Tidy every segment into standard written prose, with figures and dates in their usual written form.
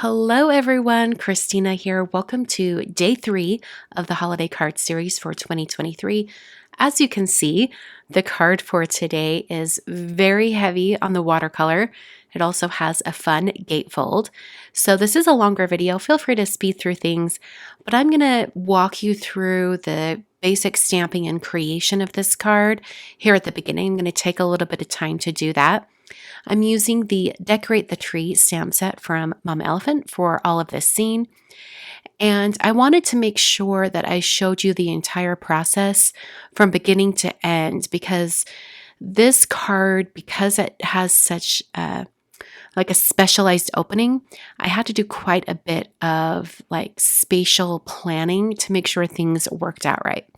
Hello everyone, Christina here. Welcome to day 3 of the holiday card series for 2023. As you can see, the card for today is very heavy on the watercolor. It also has a fun gatefold. So this is a longer video. Feel free to speed through things, but I'm going to walk you through the basic stamping and creation of this card here at the beginning. I'm going to take a little bit of time to do that. I'm using the Decorate the Tree stamp set from Mama Elephant for all of this scene. And I wanted to make sure that I showed you the entire process from beginning to end because this card, because it has such like a specialized opening, I had to do quite a bit of like spatial planning to make sure things worked out right.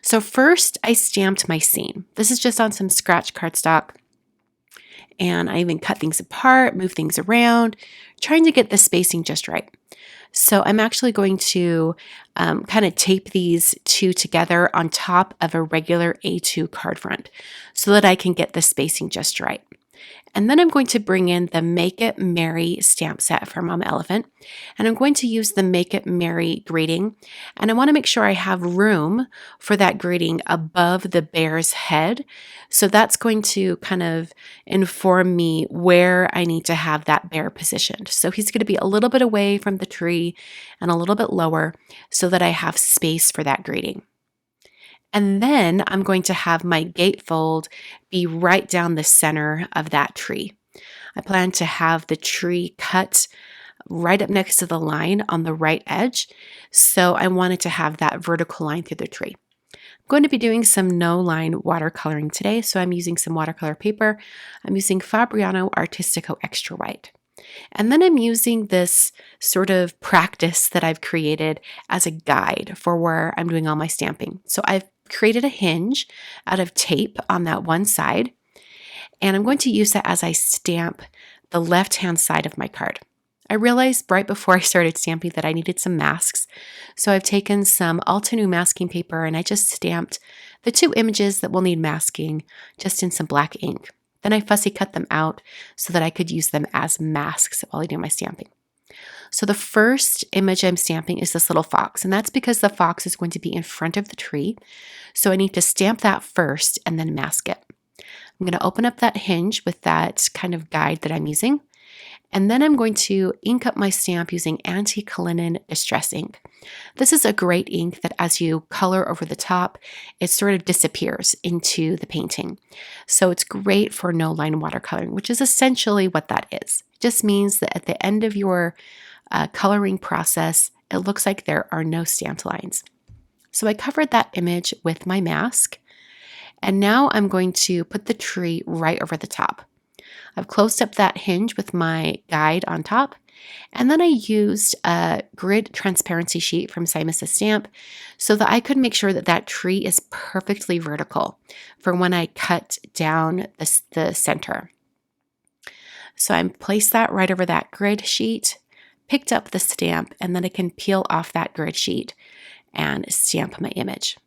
So first I stamped my scene. This is just on some scratch cardstock. And I even cut things apart, move things around, trying to get the spacing just right. So I'm actually going to kind of tape these two together on top of a regular A2 card front so that I can get the spacing just right. And then I'm going to bring in the Make It Merry stamp set from Mama Elephant. And I'm going to use the Make It Merry greeting. And I want to make sure I have room for that greeting above the bear's head. So that's going to kind of inform me where I need to have that bear positioned. So he's going to be a little bit away from the tree and a little bit lower so that I have space for that greeting. And then I'm going to have my gatefold be right down the center of that tree. I plan to have the tree cut right up next to the line on the right edge. So I wanted to have that vertical line through the tree. I'm going to be doing some no-line watercoloring today. So I'm using some watercolor paper. I'm using Fabriano Artistico Extra White. And then I'm using this sort of practice that I've created as a guide for where I'm doing all my stamping. So I've created a hinge out of tape on that one side, and I'm going to use that as I stamp the left-hand side of my card. I realized right before I started stamping that I needed some masks, so I've taken some Altenew masking paper and I just stamped the two images that will need masking just in some black ink. Then I fussy cut them out so that I could use them as masks while I do my stamping. So the first image I'm stamping is this little fox, and that's because the fox is going to be in front of the tree. So I need to stamp that first and then mask it. I'm going to open up that hinge with that kind of guide that I'm using. And then I'm going to ink up my stamp using Antique Linen Distress ink. This is a great ink that as you color over the top, it sort of disappears into the painting. So it's great for no-line watercoloring, which is essentially what that is. It just means that at the end of your coloring process, it looks like there are no stamped lines. So I covered that image with my mask, and now I'm going to put the tree right over the top. I've closed up that hinge with my guide on top, and then I used a grid transparency sheet from Simon Says Stamp so that I could make sure that that tree is perfectly vertical for when I cut down the center. So I placed that right over that grid sheet, picked up the stamp, and then I can peel off that grid sheet and stamp my image.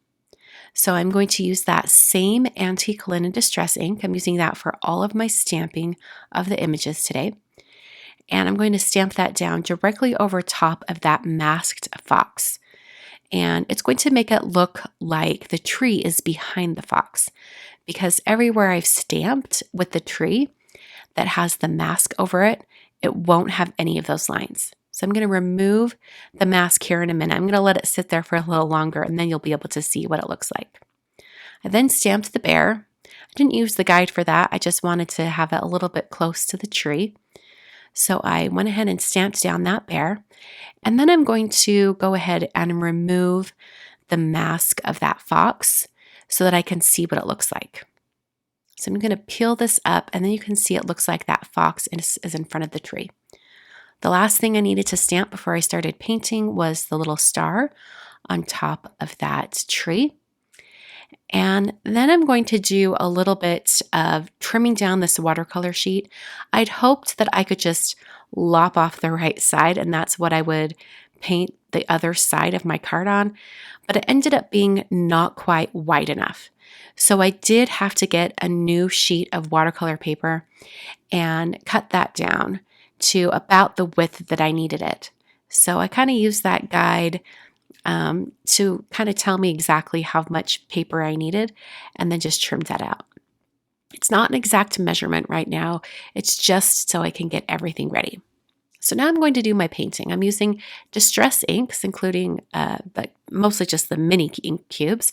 So I'm going to use that same Antique Linen Distress ink. I'm using that for all of my stamping of the images today. And I'm going to stamp that down directly over top of that masked fox. And it's going to make it look like the tree is behind the fox, because everywhere I've stamped with the tree that has the mask over it, it won't have any of those lines. So I'm going to remove the mask here in a minute. I'm going to let it sit there for a little longer, and then you'll be able to see what it looks like. I then stamped the bear. I didn't use the guide for that. I just wanted to have it a little bit close to the tree. So I went ahead and stamped down that bear. And then I'm going to go ahead and remove the mask of that fox so that I can see what it looks like. So I'm going to peel this up, and then you can see it looks like that fox is in front of the tree. The last thing I needed to stamp before I started painting was the little star on top of that tree. And then I'm going to do a little bit of trimming down this watercolor sheet. I'd hoped that I could just lop off the right side, and that's what I would paint the other side of my card on, but it ended up being not quite wide enough. So I did have to get a new sheet of watercolor paper and cut that down to about the width that I needed it. So I kind of used that guide to kind of tell me exactly how much paper I needed, and then just trimmed that out. It's not an exact measurement right now. It's just so I can get everything ready. So now I'm going to do my painting. I'm using Distress inks, including but mostly just the mini ink cubes.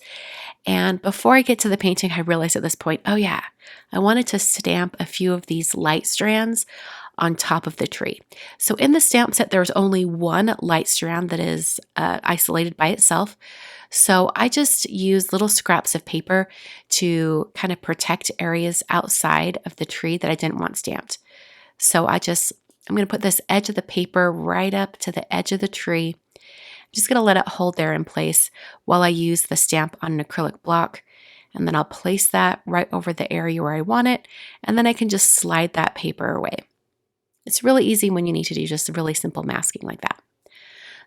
And before I get to the painting, I realized at this point, oh yeah, I wanted to stamp a few of these light strands on top of the tree. So in the stamp set, there's only one light strand that is isolated by itself. So I just use little scraps of paper to kind of protect areas outside of the tree that I didn't want stamped. So I'm going to put this edge of the paper right up to the edge of the tree. I'm just going to let it hold there in place while I use the stamp on an acrylic block. And then I'll place that right over the area where I want it. And then I can just slide that paper away. It's really easy when you need to do just really simple masking like that.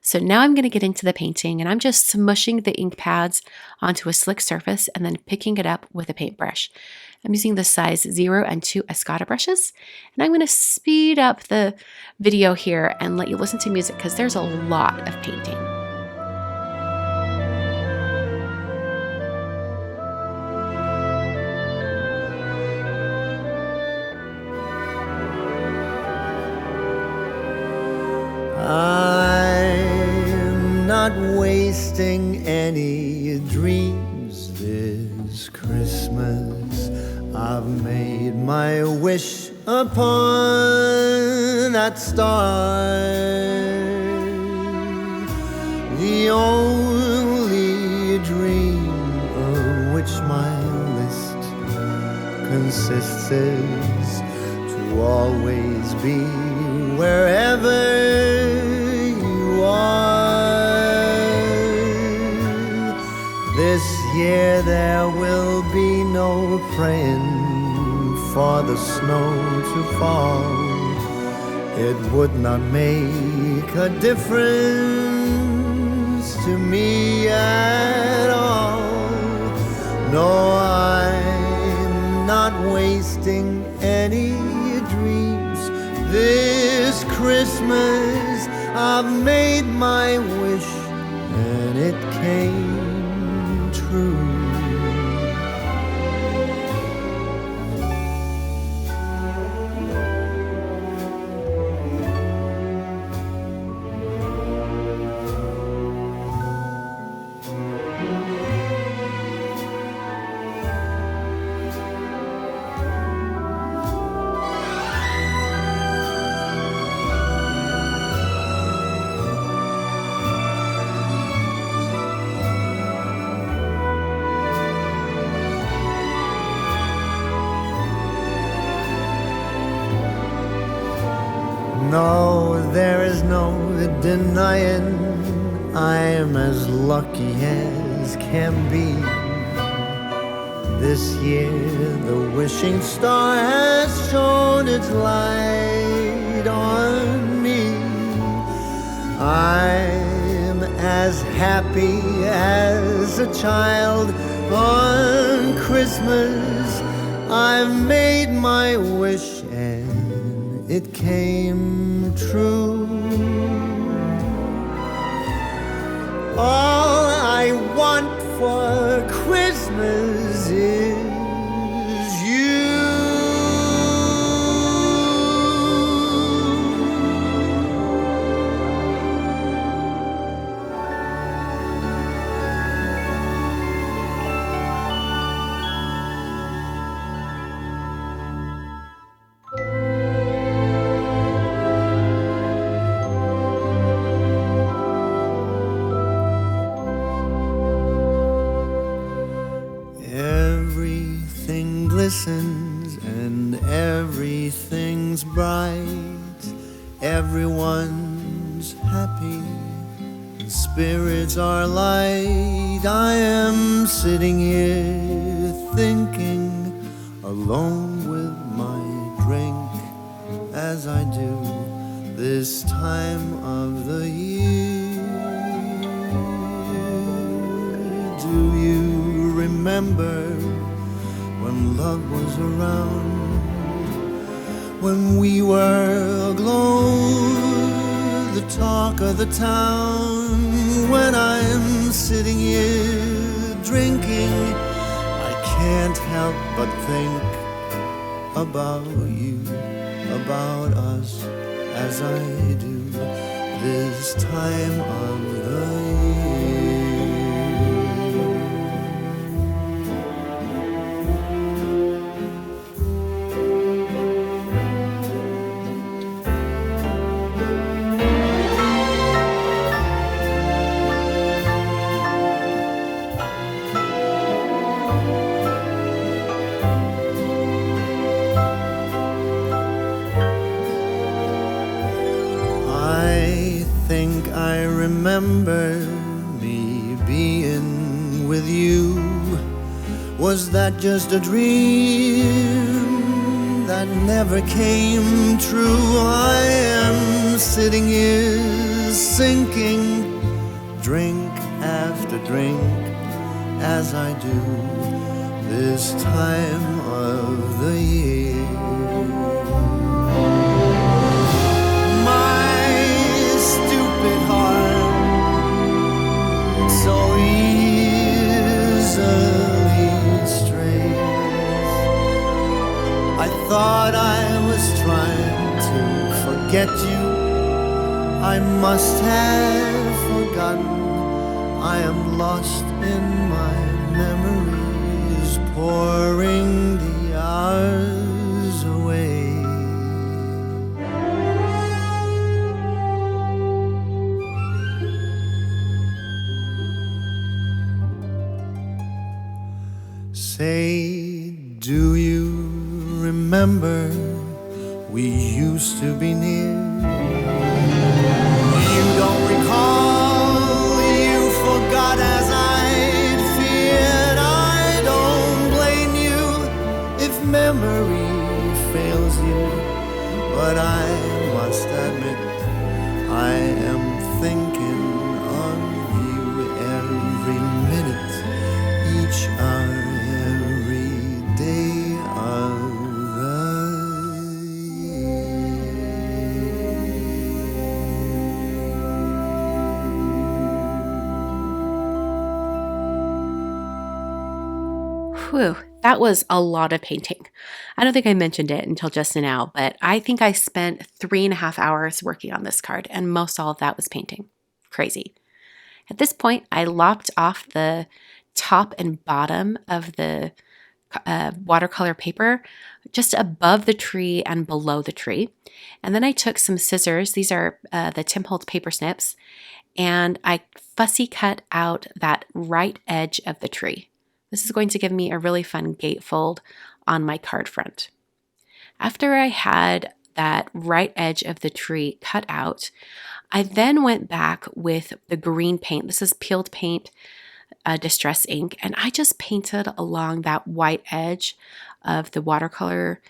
So now I'm going to get into the painting, and I'm just smushing the ink pads onto a slick surface and then picking it up with a paintbrush. I'm using the size 0 and 2 Escada brushes, and I'm going to speed up the video here and let you listen to music because there's a lot of painting. I'm not wasting any dreams this Christmas. I've made my wish upon that star. The only dream of which my list consists is to always be wherever you are. This year there will be no praying for the snow to fall. It would not make a difference to me at all. No, I'm not wasting any dreams this Christmas. I've made my wish and it came true. No, there is no denying I'm as lucky as can be. This year the wishing star has shone its light on me. I'm as happy as a child on Christmas. I've made my wish and it came true. All I want for Christmas is you. Everything glistens and everything's bright. Everyone's happy, spirits are light. I am sitting here thinking, alone with my drink, as I do this time of the year. Do you remember when love was around? when we were aglow, the talk of the town. When I'm sitting here drinking, I can't help but think about you, about us, as I do this time of the year. I remember me being with you. Was that just a dream that never came true? I am sitting here sinking, drink after drink, as I do this time of the year. So easily strays. I thought I was trying to forget you. I must have forgotten. I am lost in my memories, pouring the hours away. Say, do you remember we used to be near? You don't recall, you forgot as I'd feared. I don't blame you if memory fails you, but I must admit I am thinking of you every minute, each hour. Whew, that was a lot of painting. I don't think I mentioned it until just now, but I think I spent 3.5 hours working on this card, and most all of that was painting. Crazy. At this point, I lopped off the top and bottom of the watercolor paper just above the tree and below the tree. And then I took some scissors. These are the Tim Holtz paper snips, and I fussy cut out that right edge of the tree. This is going to give me a really fun gatefold on my card front. After I had that right edge of the tree cut out, I then went back with the green paint. This is peeled paint, distress ink, and I just painted along that white edge of the watercolor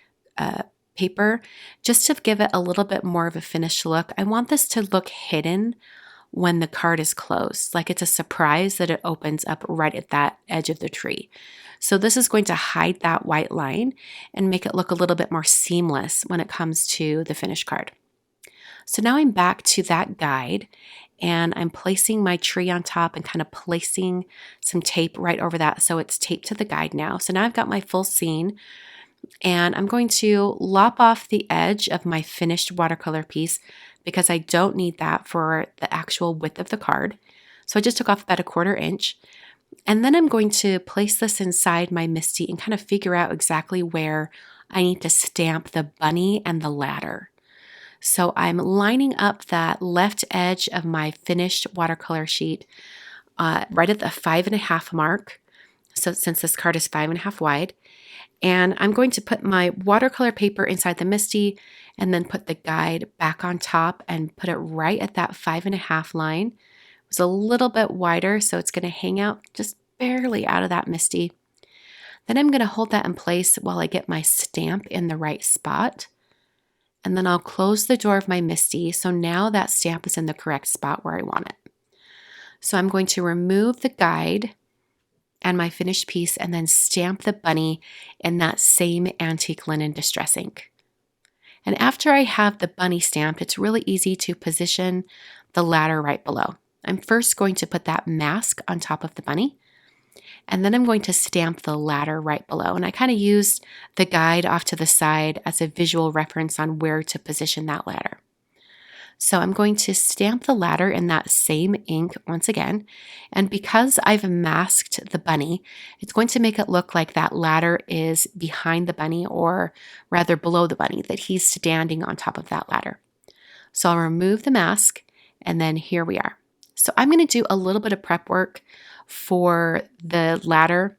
paper just to give it a little bit more of a finished look. I want this to look hidden when the card is closed, like it's a surprise that it opens up right at that edge of the tree. So this is going to hide that white line and make it look a little bit more seamless when it comes to the finished card. So now I'm back to that guide, and I'm placing my tree on top and kind of placing some tape right over that so it's taped to the guide now. So now I've got my full scene, and I'm going to lop off the edge of my finished watercolor piece because I don't need that for the actual width of the card. So I just took off about 1/4 inch. And then I'm going to place this inside my MISTI and kind of figure out exactly where I need to stamp the bunny and the ladder. So I'm lining up that left edge of my finished watercolor sheet right at the 5.5 mark. So since this card is 5.5 wide, and I'm going to put my watercolor paper inside the MISTI and then put the guide back on top and put it right at that 5.5 line. It was a little bit wider, so it's going to hang out just barely out of that MISTI. Then I'm going to hold that in place while I get my stamp in the right spot. And then I'll close the door of my MISTI, so now that stamp is in the correct spot where I want it. So I'm going to remove the guide and my finished piece and then stamp the bunny in that same antique linen distress ink. And after I have the bunny stamped, it's really easy to position the ladder right below. I'm first going to put that mask on top of the bunny, and then I'm going to stamp the ladder right below. And I kind of used the guide off to the side as a visual reference on where to position that ladder. So I'm going to stamp the ladder in that same ink once again. And because I've masked the bunny, it's going to make it look like that ladder is behind the bunny, or rather below the bunny, that he's standing on top of that ladder. So I'll remove the mask, and then here we are. So I'm going to do a little bit of prep work for the ladder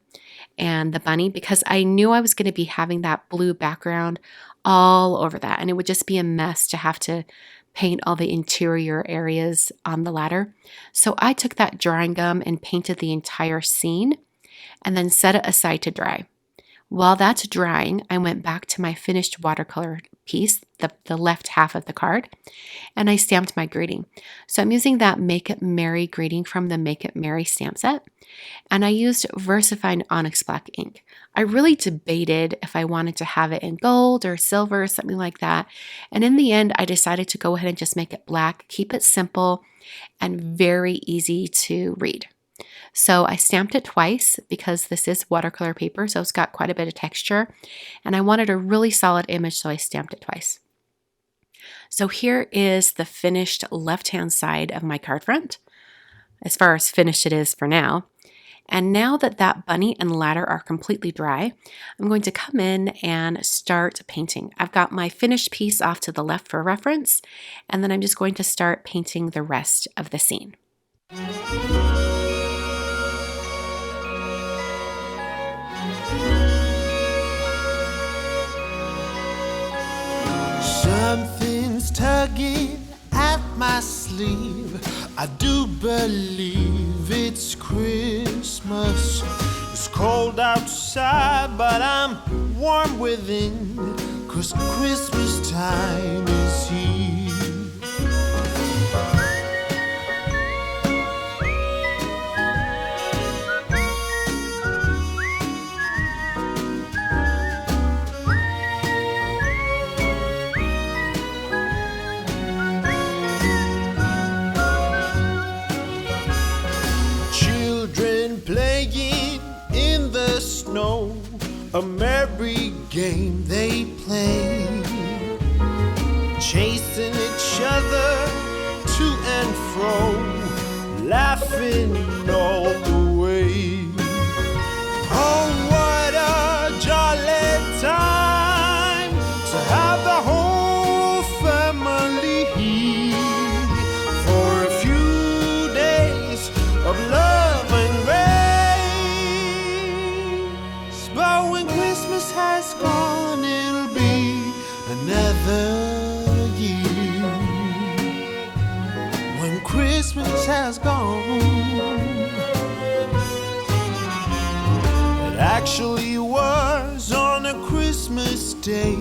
and the bunny because I knew I was going to be having that blue background all over that, and it would just be a mess to have to paint all the interior areas on the ladder. So I took that drying gum and painted the entire scene and then set it aside to dry. While that's drying, I went back to my finished watercolor piece, the left half of the card, and I stamped my greeting. So I'm using that Make It Merry greeting from the Make It Merry stamp set, and I used VersaFine Onyx Black ink. I really debated if I wanted to have it in gold or silver or something like that, and in the end, I decided to go ahead and just make it black, keep it simple, and very easy to read. So I stamped it twice because this is watercolor paper, so it's got quite a bit of texture, and I wanted a really solid image, so I stamped it twice. So here is the finished left-hand side of my card front, as far as finished it is for now. And now that that bunny and ladder are completely dry, I'm going to come in and start painting. I've got my finished piece off to the left for reference, and then I'm just going to start painting the rest of the scene. Something's tugging at my sleeve. I do believe it's Christmas. It's cold outside, but I'm warm within, 'cause Christmas time is here. Playing in the snow, a merry game they play, chasing each other to and fro, laughing all the way. Oh, what a jolly time to have the whole family here for a few days of love and grace. But when Christmas has gone, it'll be another year. When Christmas has gone, it actually was on a Christmas day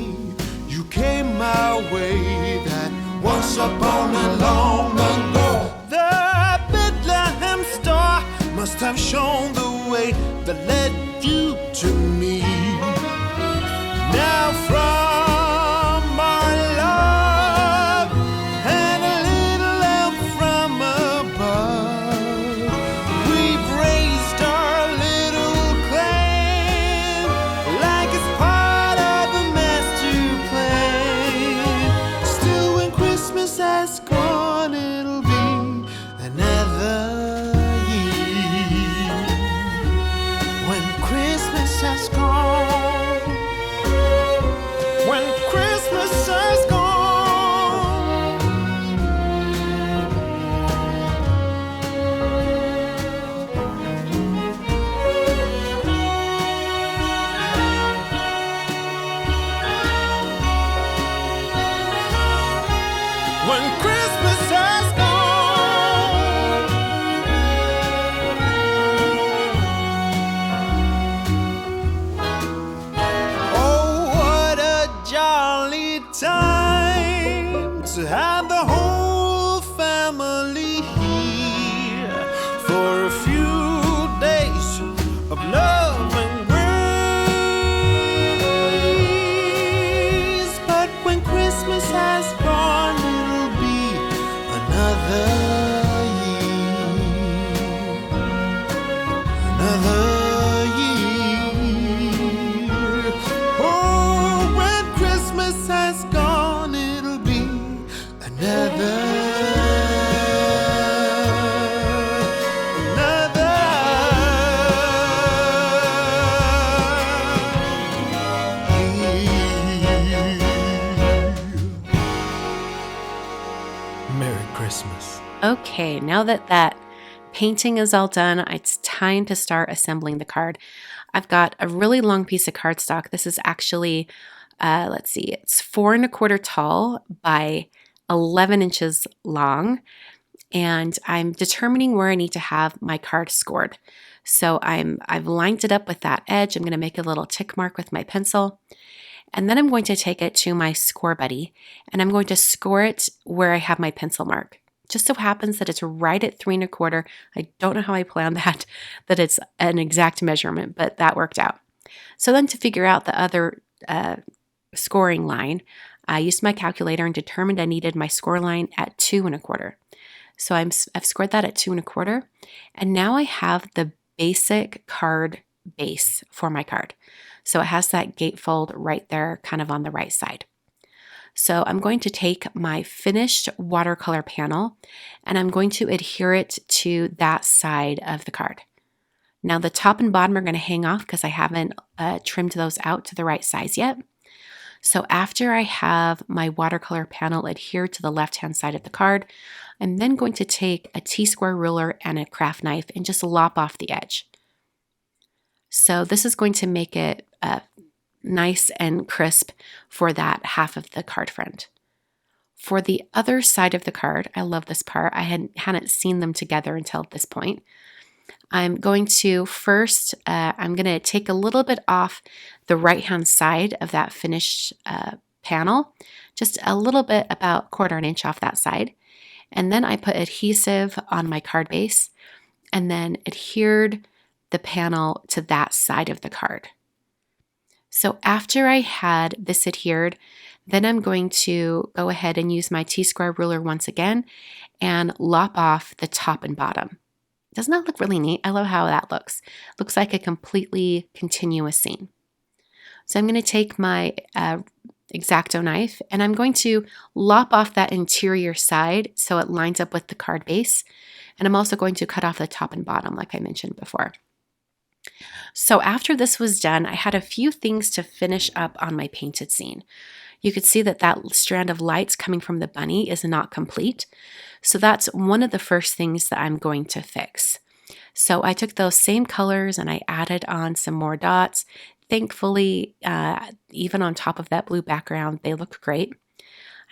you came my way, that once upon a long ago. The Bethlehem star must have shown the way that led you to me. Now from our love and a little help from above, we've raised our little clan like it's part of a master plan. Still, when Christmas has gone, it'll be another year. When Christmas has gone, when Christmas has gone. When Christmas has gone. Oh, what a jolly time to have the whole family here for a few days of love and grace. But when Christmas Christmas has gone, it'll be another year. Oh, when Christmas has gone, it'll be another Merry Christmas. Okay, now that that painting is all done, it's time to start assembling the card. I've got a really long piece of cardstock. This is actually, let's see, it's 4 1/4 tall by 11 inches long. And I'm determining where I need to have my card scored. So I've lined it up with that edge. I'm going to make a little tick mark with my pencil. And then I'm going to take it to my score buddy and I'm going to score it where I have my pencil mark. Just so happens that it's right at 3 1/4. I don't know how I planned that it's an exact measurement, but that worked out. So then to figure out the other scoring line, I used my calculator and determined I needed my score line at 2 1/4. So I've scored that at 2 1/4. And now I have the basic card base for my card. So it has that gatefold right there, kind of on the right side. So I'm going to take my finished watercolor panel and I'm going to adhere it to that side of the card. Now the top and bottom are going to hang off because I haven't trimmed those out to the right size yet. So after I have my watercolor panel adhered to the left-hand side of the card, I'm then going to take a T-square ruler and a craft knife and just lop off the edge. So this is going to make it nice and crisp for that half of the card front. For the other side of the card, I love this part. I hadn't seen them together until this point. I'm going to first, I'm going to take a little bit off the right-hand side of that finished panel, just a little bit, about 1/4 inch off that side. And then I put adhesive on my card base and then adhered the panel to that side of the card. So after I had this adhered, then I'm going to go ahead and use my T-square ruler once again and lop off the top and bottom. Doesn't that look really neat? I love how that looks. Looks like a completely continuous seam. So I'm going to take my X-Acto knife and I'm going to lop off that interior side so it lines up with the card base. And I'm also going to cut off the top and bottom like I mentioned before. So after this was done, I had a few things to finish up on my painted scene. You could see that that strand of lights coming from the bunny is not complete. So that's one of the first things that I'm going to fix. So I took those same colors and I added on some more dots. Thankfully, even on top of that blue background, they look great.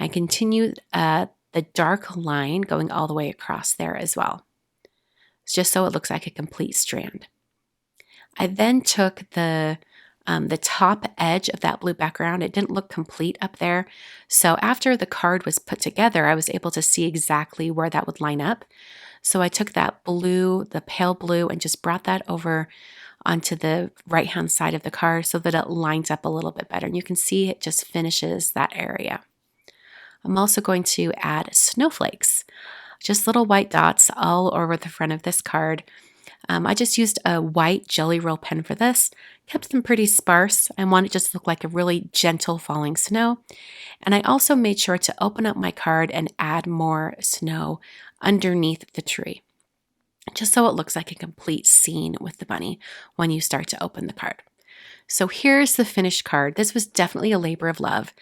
I continued the dark line going all the way across there as well, just so it looks like a complete strand. I then took the top edge of that blue background. It didn't look complete up there. So after the card was put together, I was able to see exactly where that would line up. So I took that blue, the pale blue, and just brought that over onto the right-hand side of the card so that it lines up a little bit better. And you can see it just finishes that area. I'm also going to add snowflakes, just little white dots all over the front of this card. I just used a white Jelly Roll pen for this, kept them pretty sparse. I want it just to look like a really gentle falling snow. And I also made sure to open up my card and add more snow underneath the tree, just so it looks like a complete scene with the bunny when you start to open the card. So here's the finished card. This was definitely a labor of love.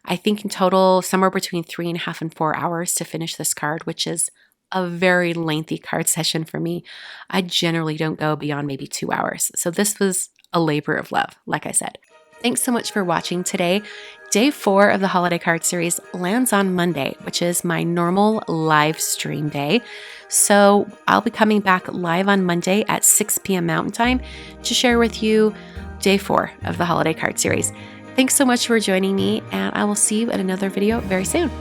I think in total, somewhere between 3.5 and 4 hours to finish this card, which is a very lengthy card session for me. I generally don't go beyond maybe 2 hours. So this was a labor of love, like I said. Thanks so much for watching today. Day 4 of the Holiday Card Series lands on Monday, which is my normal live stream day. So I'll be coming back live on Monday at 6 p.m. Mountain Time to share with you Day 4 of the Holiday Card Series. Thanks so much for joining me, and I will see you in another video very soon.